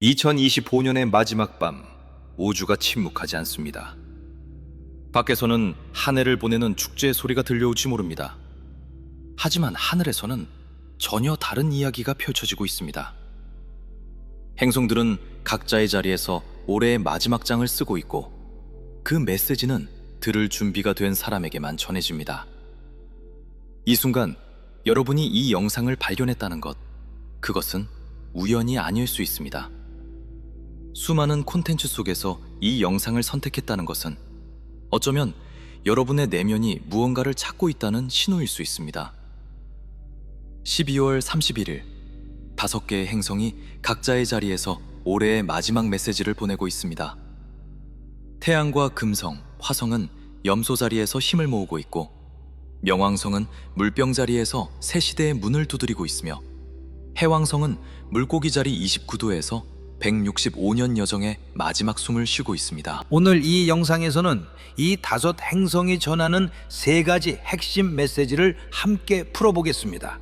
2025년의 마지막 밤, 우주가 침묵하지 않습니다. 밖에서는 한 해를 보내는 축제의 소리가 들려올지 모릅니다. 하지만 하늘에서는 전혀 다른 이야기가 펼쳐지고 있습니다. 행성들은 각자의 자리에서 올해의 마지막 장을 쓰고 있고, 그 메시지는 들을 준비가 된 사람에게만 전해집니다. 이 순간 여러분이 이 영상을 발견했다는 것, 그것은 우연이 아닐 수 있습니다. 수많은 콘텐츠 속에서 이 영상을 선택했다는 것은 어쩌면 여러분의 내면이 무언가를 찾고 있다는 신호일 수 있습니다. 12월 31일, 5개의 행성이 각자의 자리에서 올해의 마지막 메시지를 보내고 있습니다. 태양과 금성, 화성은 염소 자리에서 힘을 모으고 있고, 명왕성은 물병 자리에서 새 시대의 문을 두드리고 있으며, 해왕성은 물고기 자리 29도에서 165년 여정의 마지막 숨을 쉬고 있습니다. 오늘 이 영상에서는 이 5 행성이 전하는 3가지 핵심 메시지를 함께 풀어보겠습니다.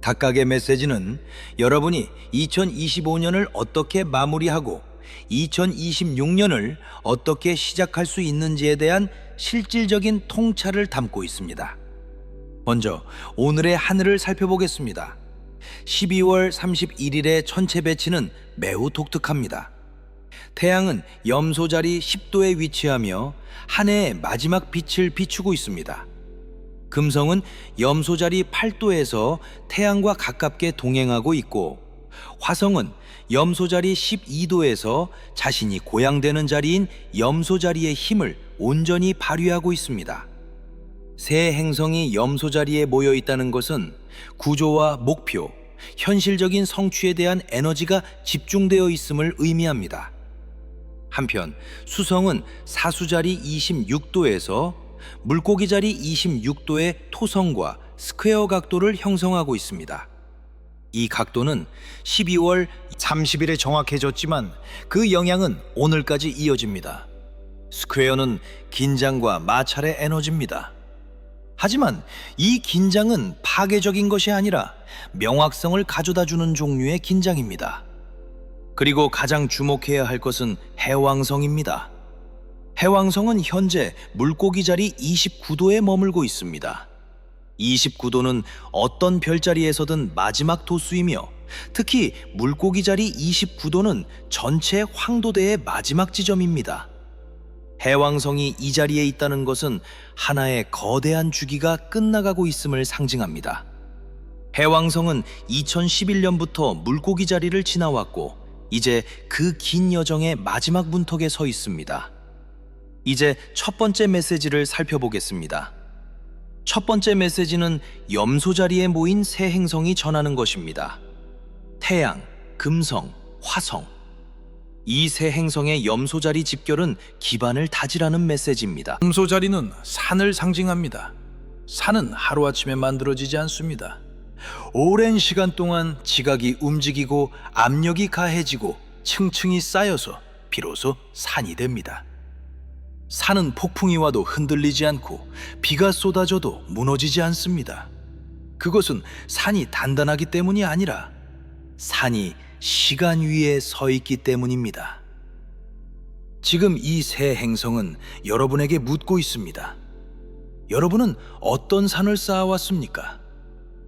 각각의 메시지는 여러분이 2025년을 어떻게 마무리하고 2026년을 어떻게 시작할 수 있는지에 대한 실질적인 통찰을 담고 있습니다. 먼저 오늘의 하늘을 살펴보겠습니다. 12월 31일의 천체 배치는 매우 독특합니다. 태양은 염소 자리 10도에 위치하며 한 해의 마지막 빛을 비추고 있습니다. 금성은 염소 자리 8도에서 태양과 가깝게 동행하고 있고, 화성은 염소 자리 12도에서 자신이 고양되는 자리인 염소 자리의 힘을 온전히 발휘하고 있습니다. 세 행성이 염소 자리에 모여 있다는 것은 구조와 목표, 현실적인 성취에 대한 에너지가 집중되어 있음을 의미합니다. 한편 수성은 사수 자리 26도에서 물고기 자리 26도의 토성과 스퀘어 각도를 형성하고 있습니다. 이 각도는 12월 30일에 정확해졌지만 그 영향은 오늘까지 이어집니다. 스퀘어는 긴장과 마찰의 에너지입니다. 하지만 이 긴장은 파괴적인 것이 아니라 명확성을 가져다주는 종류의 긴장입니다. 그리고 가장 주목해야 할 것은 해왕성입니다. 해왕성은 현재 물고기 자리 29도에 머물고 있습니다. 29도는 어떤 별자리에서든 마지막 도수이며, 특히 물고기 자리 29도는 전체 황도대의 마지막 지점입니다. 해왕성이 이 자리에 있다는 것은 하나의 거대한 주기가 끝나가고 있음을 상징합니다. 해왕성은 2011년부터 물고기 자리를 지나왔고, 이제 그 긴 여정의 마지막 문턱에 서 있습니다. 이제 첫 번째 메시지를 살펴보겠습니다. 첫 번째 메시지는 염소 자리에 모인 세 행성이 전하는 것입니다. 태양, 금성, 화성. 이 세 행성의 염소 자리 집결은 기반을 다지라는 메시지입니다. 염소 자리는 산을 상징합니다. 산은 하루아침에 만들어지지 않습니다. 오랜 시간 동안 지각이 움직이고 압력이 가해지고 층층이 쌓여서 비로소 산이 됩니다. 산은 폭풍이 와도 흔들리지 않고 비가 쏟아져도 무너지지 않습니다. 그것은 산이 단단하기 때문이 아니라 산이 시간 위에 서 있기 때문입니다. 지금 이 세 행성은 여러분에게 묻고 있습니다. 여러분은 어떤 산을 쌓아왔습니까?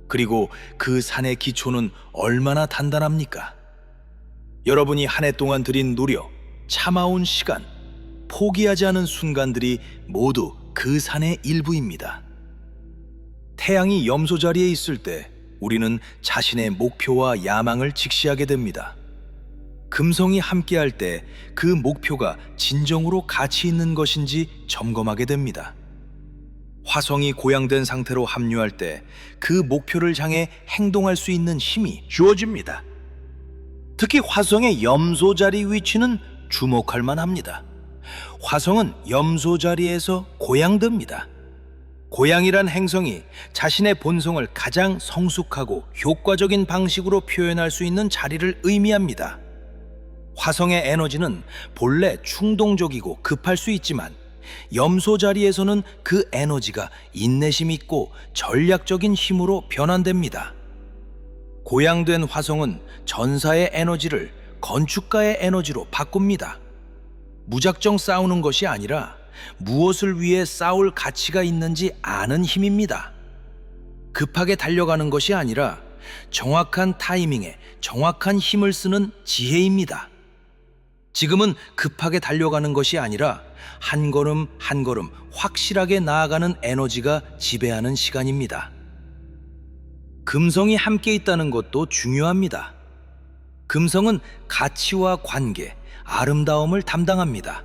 그리고 그 산의 기초는 얼마나 단단합니까? 여러분이 한 해 동안 들인 노력, 참아온 시간, 포기하지 않은 순간들이 모두 그 산의 일부입니다. 태양이 염소 자리에 있을 때 우리는 자신의 목표와 야망을 직시하게 됩니다. 금성이 함께할 때 그 목표가 진정으로 가치 있는 것인지 점검하게 됩니다. 화성이 고양된 상태로 합류할 때 그 목표를 향해 행동할 수 있는 힘이 주어집니다. 특히 화성의 염소 자리 위치는 주목할 만합니다. 화성은 염소 자리에서 고양됩니다. 고양이란 행성이 자신의 본성을 가장 성숙하고 효과적인 방식으로 표현할 수 있는 자리를 의미합니다. 화성의 에너지는 본래 충동적이고 급할 수 있지만, 염소 자리에서는 그 에너지가 인내심 있고 전략적인 힘으로 변환됩니다. 고양된 화성은 전사의 에너지를 건축가의 에너지로 바꿉니다. 무작정 싸우는 것이 아니라 무엇을 위해 싸울 가치가 있는지 아는 힘입니다. 급하게 달려가는 것이 아니라 정확한 타이밍에 정확한 힘을 쓰는 지혜입니다. 지금은 급하게 달려가는 것이 아니라 한 걸음 한 걸음 확실하게 나아가는 에너지가 지배하는 시간입니다. 금성이 함께 있다는 것도 중요합니다. 금성은 가치와 관계, 아름다움을 담당합니다.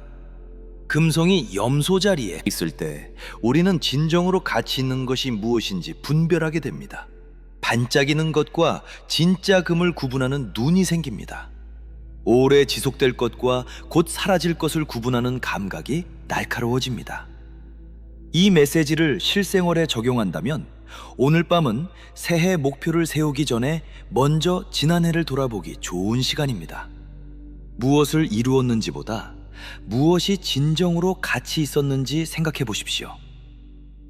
금성이 염소 자리에 있을 때 우리는 진정으로 가치 있는 것이 무엇인지 분별하게 됩니다. 반짝이는 것과 진짜 금을 구분하는 눈이 생깁니다. 오래 지속될 것과 곧 사라질 것을 구분하는 감각이 날카로워집니다. 이 메시지를 실생활에 적용한다면 오늘 밤은 새해 목표를 세우기 전에 먼저 지난해를 돌아보기 좋은 시간입니다. 무엇을 이루었는지보다 무엇이 진정으로 가치 있었는지 생각해 보십시오.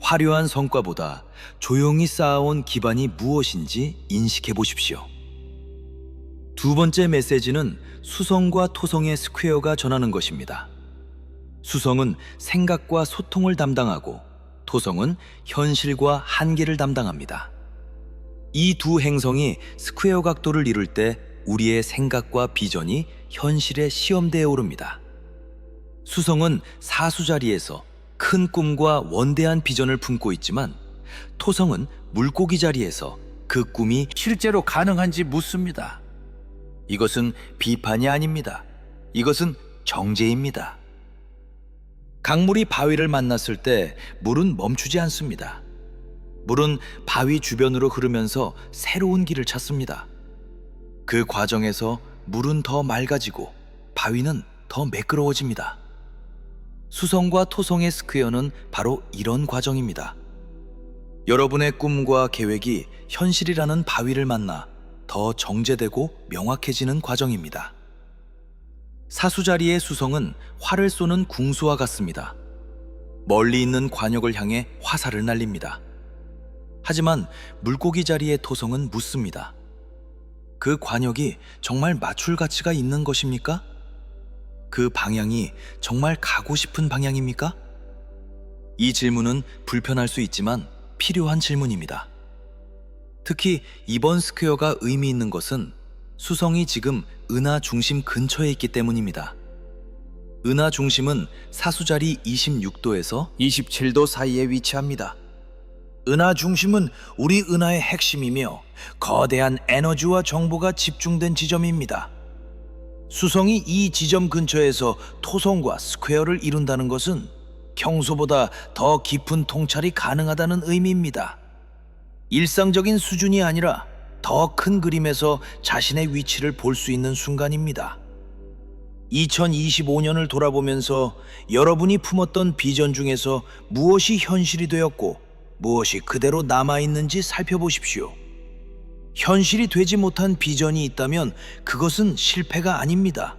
화려한 성과보다 조용히 쌓아온 기반이 무엇인지 인식해 보십시오. 두 번째 메시지는 수성과 토성의 스퀘어가 전하는 것입니다. 수성은 생각과 소통을 담당하고 토성은 현실과 한계를 담당합니다. 이 두 행성이 스퀘어 각도를 이룰 때 우리의 생각과 비전이 현실에 시험대에 오릅니다. 수성은 사수 자리에서 큰 꿈과 원대한 비전을 품고 있지만 토성은 물고기 자리에서 그 꿈이 실제로 가능한지 묻습니다. 이것은 비판이 아닙니다. 이것은 정제입니다. 강물이 바위를 만났을 때 물은 멈추지 않습니다. 물은 바위 주변으로 흐르면서 새로운 길을 찾습니다. 그 과정에서 물은 더 맑아지고 바위는 더 매끄러워집니다. 수성과 토성의 스퀘어는 바로 이런 과정입니다. 여러분의 꿈과 계획이 현실이라는 바위를 만나 더 정제되고 명확해지는 과정입니다. 사수자리의 수성은 활을 쏘는 궁수와 같습니다. 멀리 있는 관역을 향해 화살을 날립니다. 하지만 물고기 자리의 토성은 묻습니다. 그 관역이 정말 맞출 가치가 있는 것입니까? 그 방향이 정말 가고 싶은 방향입니까? 이 질문은 불편할 수 있지만 필요한 질문입니다. 특히 이번 스퀘어가 의미 있는 것은 수성이 지금 은하 중심 근처에 있기 때문입니다. 은하 중심은 사수자리 26도에서 27도 사이에 위치합니다. 은하 중심은 우리 은하의 핵심이며 거대한 에너지와 정보가 집중된 지점입니다. 수성이 이 지점 근처에서 토성과 스퀘어를 이룬다는 것은 평소보다 더 깊은 통찰이 가능하다는 의미입니다. 일상적인 수준이 아니라 더 큰 그림에서 자신의 위치를 볼 수 있는 순간입니다. 2025년을 돌아보면서 여러분이 품었던 비전 중에서 무엇이 현실이 되었고 무엇이 그대로 남아있는지 살펴보십시오. 현실이 되지 못한 비전이 있다면 그것은 실패가 아닙니다.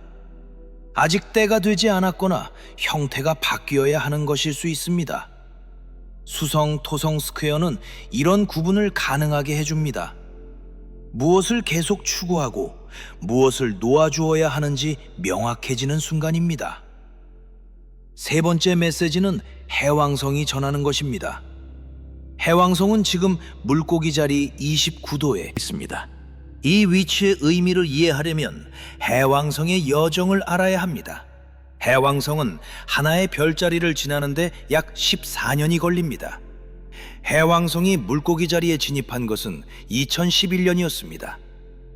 아직 때가 되지 않았거나 형태가 바뀌어야 하는 것일 수 있습니다. 수성, 토성 스퀘어는 이런 구분을 가능하게 해줍니다. 무엇을 계속 추구하고 무엇을 놓아주어야 하는지 명확해지는 순간입니다. 세 번째 메시지는 해왕성이 전하는 것입니다. 해왕성은 지금 물고기 자리 29도에 있습니다. 이 위치의 의미를 이해하려면 해왕성의 여정을 알아야 합니다. 해왕성은 하나의 별자리를 지나는데 약 14년이 걸립니다. 해왕성이 물고기 자리에 진입한 것은 2011년이었습니다.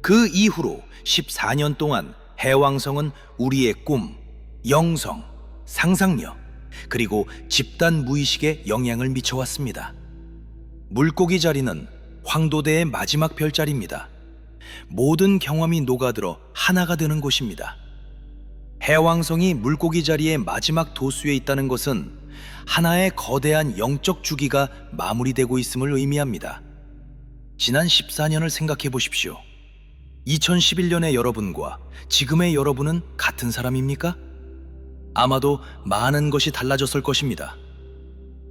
그 이후로 14년 동안 해왕성은 우리의 꿈, 영성, 상상력, 그리고 집단 무의식에 영향을 미쳐왔습니다. 물고기 자리는 황도대의 마지막 별자리입니다. 모든 경험이 녹아들어 하나가 되는 곳입니다. 해왕성이 물고기 자리의 마지막 도수에 있다는 것은 하나의 거대한 영적 주기가 마무리되고 있음을 의미합니다. 지난 14년을 생각해 보십시오. 2011년의 여러분과 지금의 여러분은 같은 사람입니까? 아마도 많은 것이 달라졌을 것입니다.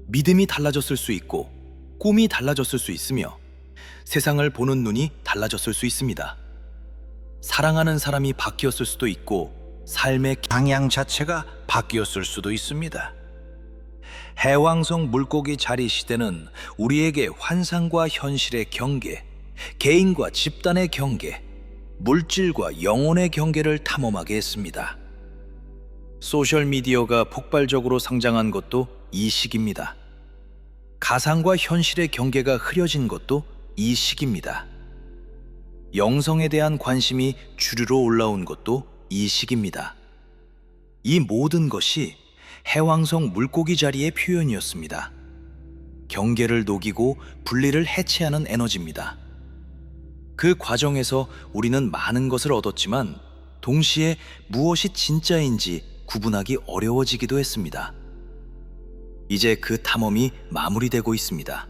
믿음이 달라졌을 수 있고 꿈이 달라졌을 수 있으며 세상을 보는 눈이 달라졌을 수 있습니다. 사랑하는 사람이 바뀌었을 수도 있고 삶의 방향 자체가 바뀌었을 수도 있습니다. 해왕성 물고기 자리 시대는 우리에게 환상과 현실의 경계, 개인과 집단의 경계, 물질과 영혼의 경계를 탐험하게 했습니다. 소셜미디어가 폭발적으로 성장한 것도 이 시기입니다. 가상과 현실의 경계가 흐려진 것도 이 시기입니다. 영성에 대한 관심이 주류로 올라온 것도 이 시기입니다. 이 모든 것이 해왕성 물고기 자리의 표현이었습니다. 경계를 녹이고 분리를 해체하는 에너지입니다. 그 과정에서 우리는 많은 것을 얻었지만 동시에 무엇이 진짜인지 구분하기 어려워지기도 했습니다. 이제 그 탐험이 마무리되고 있습니다.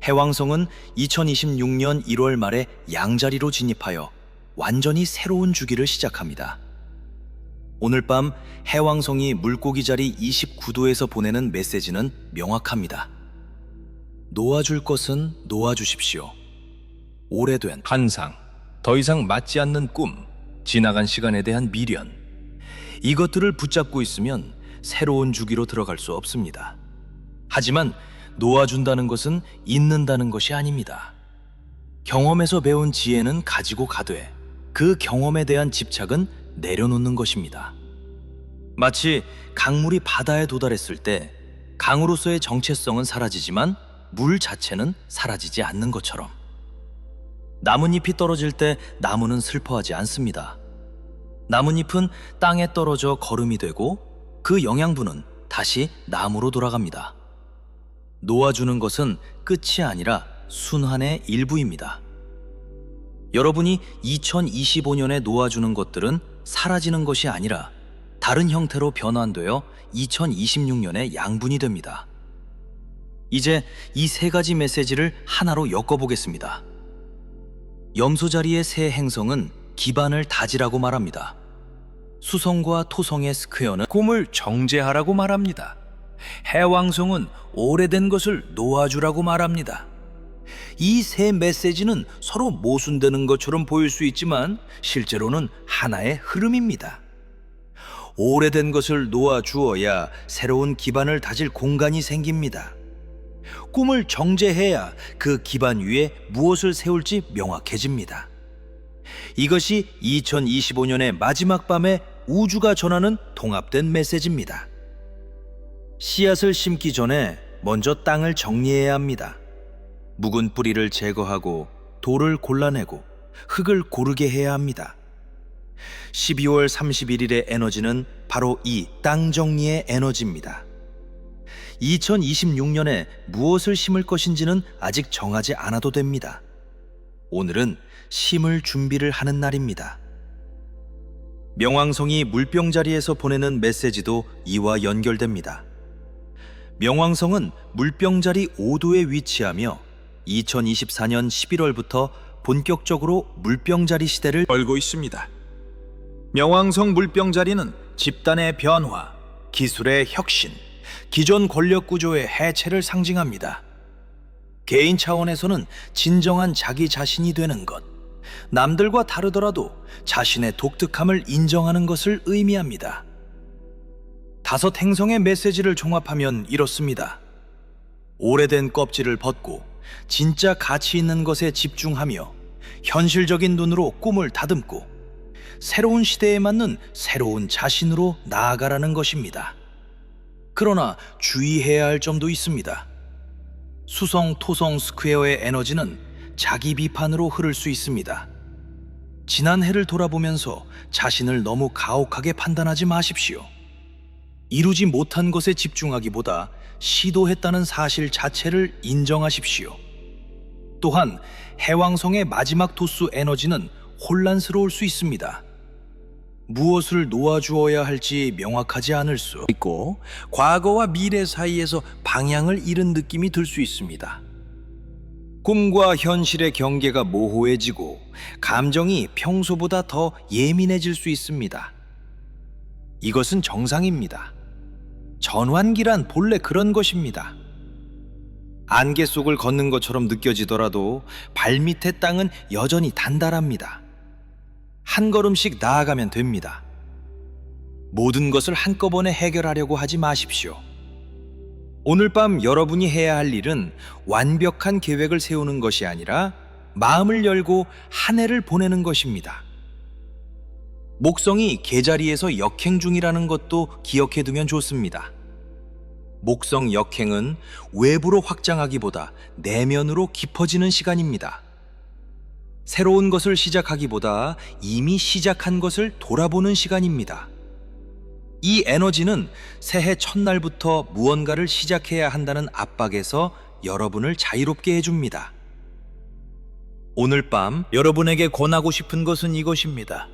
해왕성은 2026년 1월 말에 양자리로 진입하여 완전히 새로운 주기를 시작합니다. 오늘 밤 해왕성이 물고기 자리 29도에서 보내는 메시지는 명확합니다. 놓아줄 것은 놓아주십시오. 오래된 환상, 더 이상 맞지 않는 꿈, 지나간 시간에 대한 미련, 이것들을 붙잡고 있으면 새로운 주기로 들어갈 수 없습니다. 하지만 놓아준다는 것은 잊는다는 것이 아닙니다. 경험에서 배운 지혜는 가지고 가되 그 경험에 대한 집착은 내려놓는 것입니다. 마치 강물이 바다에 도달했을 때 강으로서의 정체성은 사라지지만 물 자체는 사라지지 않는 것처럼 나뭇잎이 떨어질 때 나무는 슬퍼하지 않습니다. 나뭇잎은 땅에 떨어져 거름이 되고 그 영양분은 다시 나무로 돌아갑니다. 놓아주는 것은 끝이 아니라 순환의 일부입니다. 여러분이 2025년에 놓아주는 것들은 사라지는 것이 아니라 다른 형태로 변환되어 2026년에 양분이 됩니다. 이제 이 세 가지 메시지를 하나로 엮어보겠습니다. 염소 자리의 새 행성은 기반을 다지라고 말합니다. 수성과 토성의 스퀘어는 꿈을 정제하라고 말합니다. 해왕성은 오래된 것을 놓아주라고 말합니다. 이 세 메시지는 서로 모순되는 것처럼 보일 수 있지만 실제로는 하나의 흐름입니다. 오래된 것을 놓아주어야 새로운 기반을 다질 공간이 생깁니다. 꿈을 정제해야 그 기반 위에 무엇을 세울지 명확해집니다. 이것이 2025년의 마지막 밤에 우주가 전하는 통합된 메시지입니다. 씨앗을 심기 전에 먼저 땅을 정리해야 합니다. 묵은 뿌리를 제거하고 돌을 골라내고 흙을 고르게 해야 합니다. 12월 31일의 에너지는 바로 이 땅 정리의 에너지입니다. 2026년에 무엇을 심을 것인지는 아직 정하지 않아도 됩니다. 오늘은 심을 준비를 하는 날입니다. 명왕성이 물병 자리에서 보내는 메시지도 이와 연결됩니다. 명왕성은 물병 자리 5도에 위치하며 2024년 11월부터 본격적으로 물병 자리 시대를 열고 있습니다. 명왕성 물병 자리는 집단의 변화, 기술의 혁신, 기존 권력 구조의 해체를 상징합니다. 개인 차원에서는 진정한 자기 자신이 되는 것, 남들과 다르더라도 자신의 독특함을 인정하는 것을 의미합니다. 5 행성의 메시지를 종합하면 이렇습니다. 오래된 껍질을 벗고 진짜 가치 있는 것에 집중하며 현실적인 눈으로 꿈을 다듬고 새로운 시대에 맞는 새로운 자신으로 나아가라는 것입니다. 그러나 주의해야 할 점도 있습니다. 수성, 토성 스퀘어의 에너지는 자기 비판으로 흐를 수 있습니다. 지난 해를 돌아보면서 자신을 너무 가혹하게 판단하지 마십시오. 이루지 못한 것에 집중하기보다 시도했다는 사실 자체를 인정하십시오. 또한 해왕성의 마지막 도수 에너지는 혼란스러울 수 있습니다. 무엇을 놓아주어야 할지 명확하지 않을 수 있고 과거와 미래 사이에서 방향을 잃은 느낌이 들 수 있습니다. 꿈과 현실의 경계가 모호해지고 감정이 평소보다 더 예민해질 수 있습니다. 이것은 정상입니다. 전환기란 본래 그런 것입니다. 안개 속을 걷는 것처럼 느껴지더라도 발밑의 땅은 여전히 단단합니다. 한 걸음씩 나아가면 됩니다. 모든 것을 한꺼번에 해결하려고 하지 마십시오. 오늘 밤 여러분이 해야 할 일은 완벽한 계획을 세우는 것이 아니라 마음을 열고 한 해를 보내는 것입니다. 목성이 계자리에서 역행 중이라는 것도 기억해 두면 좋습니다. 목성 역행은 외부로 확장하기보다 내면으로 깊어지는 시간입니다. 새로운 것을 시작하기보다 이미 시작한 것을 돌아보는 시간입니다. 이 에너지는 새해 첫날부터 무언가를 시작해야 한다는 압박에서 여러분을 자유롭게 해줍니다. 오늘 밤 여러분에게 권하고 싶은 것은 이것입니다.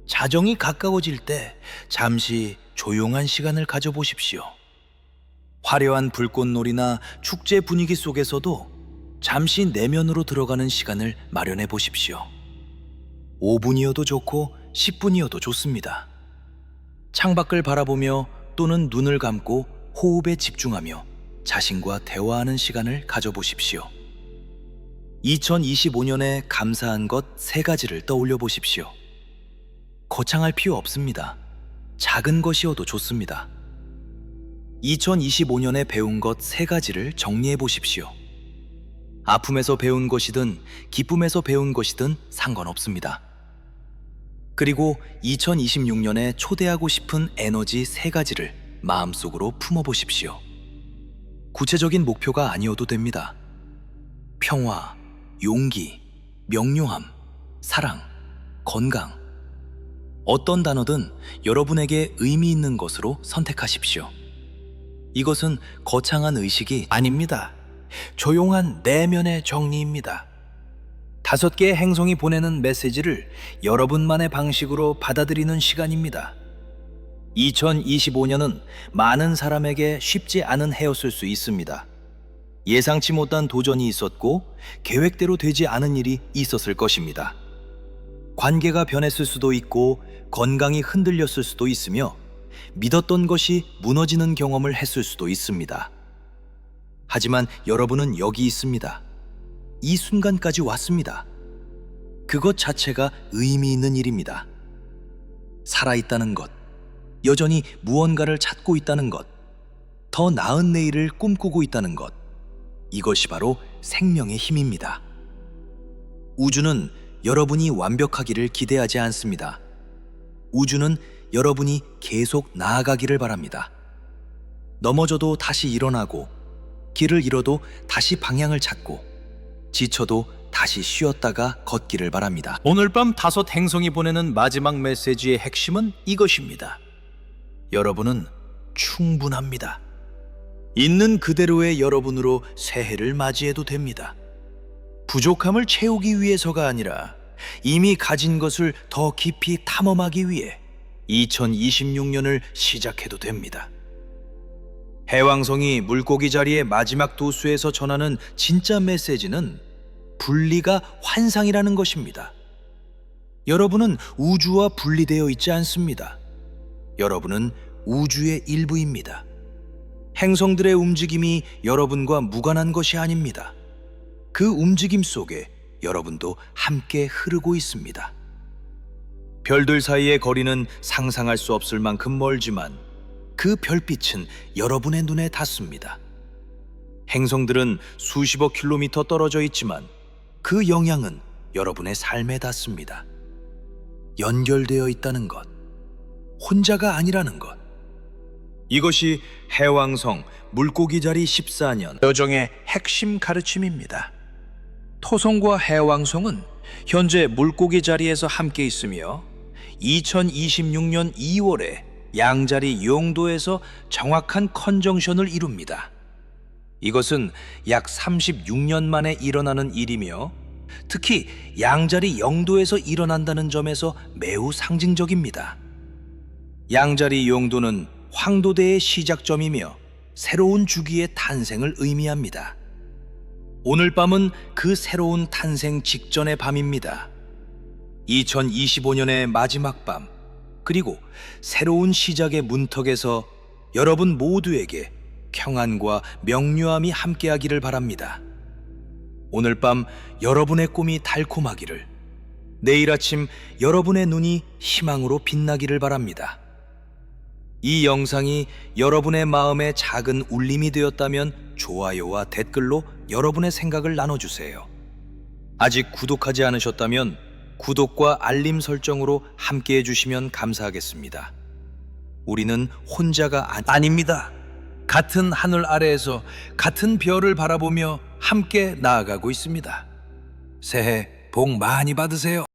자정이 가까워질 때 잠시 조용한 시간을 가져보십시오. 화려한 불꽃놀이나 축제 분위기 속에서도 잠시 내면으로 들어가는 시간을 마련해 보십시오. 5분이어도 좋고 10분이어도 좋습니다. 창밖을 바라보며 또는 눈을 감고 호흡에 집중하며 자신과 대화하는 시간을 가져보십시오. 2025년에 감사한 것 3가지를 떠올려 보십시오. 거창할 필요 없습니다. 작은 것이어도 좋습니다. 2025년에 배운 것 3가지를 정리해 보십시오. 아픔에서 배운 것이든 기쁨에서 배운 것이든 상관없습니다. 그리고 2026년에 초대하고 싶은 에너지 3가지를 마음속으로 품어보십시오. 구체적인 목표가 아니어도 됩니다. 평화, 용기, 명료함, 사랑, 건강. 어떤 단어든 여러분에게 의미 있는 것으로 선택하십시오. 이것은 거창한 의식이 아닙니다. 조용한 내면의 정리입니다. 5개의 행성이 보내는 메시지를 여러분만의 방식으로 받아들이는 시간입니다. 2025년은 많은 사람에게 쉽지 않은 해였을 수 있습니다. 예상치 못한 도전이 있었고 계획대로 되지 않은 일이 있었을 것입니다. 관계가 변했을 수도 있고 건강이 흔들렸을 수도 있으며 믿었던 것이 무너지는 경험을 했을 수도 있습니다. 하지만 여러분은 여기 있습니다. 이 순간까지 왔습니다. 그것 자체가 의미 있는 일입니다. 살아있다는 것, 여전히 무언가를 찾고 있다는 것, 더 나은 내일을 꿈꾸고 있다는 것, 이것이 바로 생명의 힘입니다. 우주는 여러분이 완벽하기를 기대하지 않습니다. 우주는 여러분이 계속 나아가기를 바랍니다. 넘어져도 다시 일어나고, 길을 잃어도 다시 방향을 찾고, 지쳐도 다시 쉬었다가 걷기를 바랍니다. 오늘 밤 5 행성이 보내는 마지막 메시지의 핵심은 이것입니다. 여러분은 충분합니다. 있는 그대로의 여러분으로 새해를 맞이해도 됩니다. 부족함을 채우기 위해서가 아니라 이미 가진 것을 더 깊이 탐험하기 위해 2026년을 시작해도 됩니다. 해왕성이 물고기 자리의 마지막 도수에서 전하는 진짜 메시지는 분리가 환상이라는 것입니다. 여러분은 우주와 분리되어 있지 않습니다. 여러분은 우주의 일부입니다. 행성들의 움직임이 여러분과 무관한 것이 아닙니다. 그 움직임 속에 여러분도 함께 흐르고 있습니다. 별들 사이의 거리는 상상할 수 없을 만큼 멀지만 그 별빛은 여러분의 눈에 닿습니다. 행성들은 수십억 킬로미터 떨어져 있지만 그 영향은 여러분의 삶에 닿습니다. 연결되어 있다는 것, 혼자가 아니라는 것. 이것이 해왕성 물고기 자리 14년 여정의 핵심 가르침입니다. 토성과 해왕성은 현재 물고기 자리에서 함께 있으며 2026년 2월에 양자리 용도에서 정확한 컨정션을 이룹니다. 이것은 약 36년 만에 일어나는 일이며 특히 양자리 영도에서 일어난다는 점에서 매우 상징적입니다. 양자리 용도는 황도대의 시작점이며 새로운 주기의 탄생을 의미합니다. 오늘 밤은 그 새로운 탄생 직전의 밤입니다. 2025년의 마지막 밤, 그리고 새로운 시작의 문턱에서 여러분 모두에게 평안과 명료함이 함께하기를 바랍니다. 오늘 밤 여러분의 꿈이 달콤하기를, 내일 아침 여러분의 눈이 희망으로 빛나기를 바랍니다. 이 영상이 여러분의 마음에 작은 울림이 되었다면 좋아요와 댓글로 여러분의 생각을 나눠주세요. 아직 구독하지 않으셨다면 구독과 알림 설정으로 함께 해주시면 감사하겠습니다. 우리는 혼자가 아닙니다. 같은 하늘 아래에서 같은 별을 바라보며 함께 나아가고 있습니다. 새해 복 많이 받으세요.